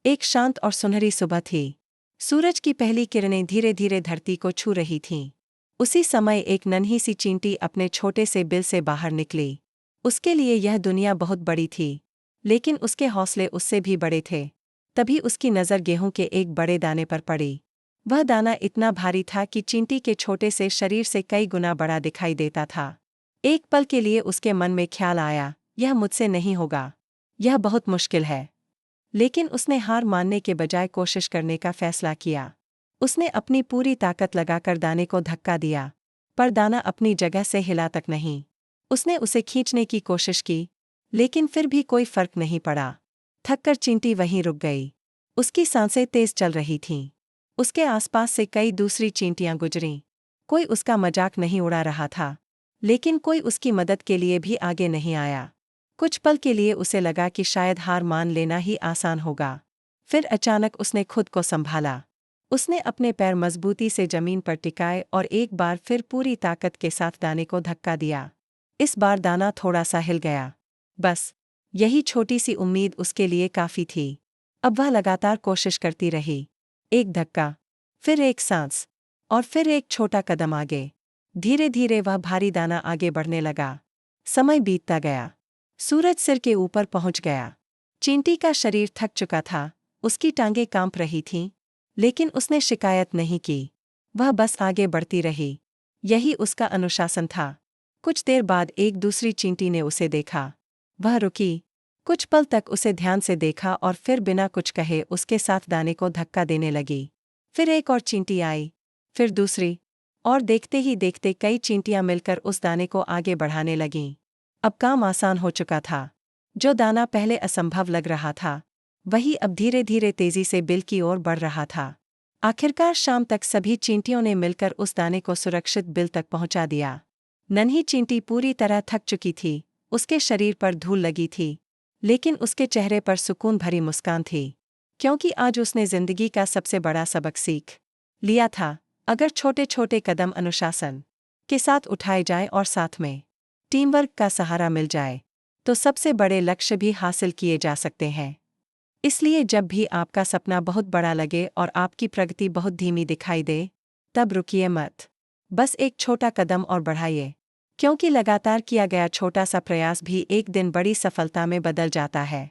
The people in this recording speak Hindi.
एक शांत और सुनहरी सुबह थी। सूरज की पहली किरणें धीरे धीरे धरती को छू रही थीं। उसी समय एक नन्ही सी चींटी अपने छोटे से बिल से बाहर निकली। उसके लिए यह दुनिया बहुत बड़ी थी, लेकिन उसके हौसले उससे भी बड़े थे। तभी उसकी नज़र गेहूं के एक बड़े दाने पर पड़ी। वह दाना इतना भारी था कि चींटी के छोटे से शरीर से कई गुना बड़ा दिखाई देता था। एक पल के लिए उसके मन में ख्याल आया, यह मुझसे नहीं होगा, यह बहुत मुश्किल है। लेकिन उसने हार मानने के बजाय कोशिश करने का फैसला किया। उसने अपनी पूरी ताकत लगाकर दाने को धक्का दिया, पर दाना अपनी जगह से हिला तक नहीं। उसने उसे खींचने की कोशिश की, लेकिन फिर भी कोई फर्क नहीं पड़ा। थककर चींटी वहीं रुक गई। उसकी सांसें तेज चल रही थीं। उसके आसपास से कई दूसरी चींटियां गुजरीं। कोई उसका मजाक नहीं उड़ा रहा था, लेकिन कोई उसकी मदद के लिए भी आगे नहीं आया। कुछ पल के लिए उसे लगा कि शायद हार मान लेना ही आसान होगा। फिर अचानक उसने खुद को संभाला। उसने अपने पैर मजबूती से जमीन पर टिकाए और एक बार फिर पूरी ताकत के साथ दाने को धक्का दिया। इस बार दाना थोड़ा सा हिल गया। बस यही छोटी सी उम्मीद उसके लिए काफी थी। अब वह लगातार कोशिश करती रही। एक धक्का, फिर एक सांस, और फिर एक छोटा कदम आगे। धीरे धीरे वह भारी दाना आगे बढ़ने लगा। समय बीतता गया। सूरज सिर के ऊपर पहुंच गया। चींटी का शरीर थक चुका था, उसकी टांगें कांप रही थीं, लेकिन उसने शिकायत नहीं की। वह बस आगे बढ़ती रही। यही उसका अनुशासन था। कुछ देर बाद एक दूसरी चींटी ने उसे देखा। वह रुकी, कुछ पल तक उसे ध्यान से देखा और फिर बिना कुछ कहे उसके साथ दाने को धक्का देने लगी। फिर एक और चींटी आई, फिर दूसरी, और देखते ही देखते कई चींटियां मिलकर उस दाने को आगे बढ़ाने लगीं। अब काम आसान हो चुका था। जो दाना पहले असंभव लग रहा था, वही अब धीरे धीरे तेजी से बिल की ओर बढ़ रहा था। आखिरकार शाम तक सभी चींटियों ने मिलकर उस दाने को सुरक्षित बिल तक पहुंचा दिया। नन्ही चींटी पूरी तरह थक चुकी थी, उसके शरीर पर धूल लगी थी, लेकिन उसके चेहरे पर सुकून भरी मुस्कान थी, क्योंकि आज उसने जिंदगी का सबसे बड़ा सबक सीख लिया था। अगर छोटे छोटे कदम अनुशासन के साथ उठाए जाएं और साथ में टीम वर्क का सहारा मिल जाए, तो सबसे बड़े लक्ष्य भी हासिल किए जा सकते हैं। इसलिए जब भी आपका सपना बहुत बड़ा लगे और आपकी प्रगति बहुत धीमी दिखाई दे, तब रुकिए मत। बस एक छोटा कदम और बढ़ाइए, क्योंकि लगातार किया गया छोटा सा प्रयास भी एक दिन बड़ी सफलता में बदल जाता है।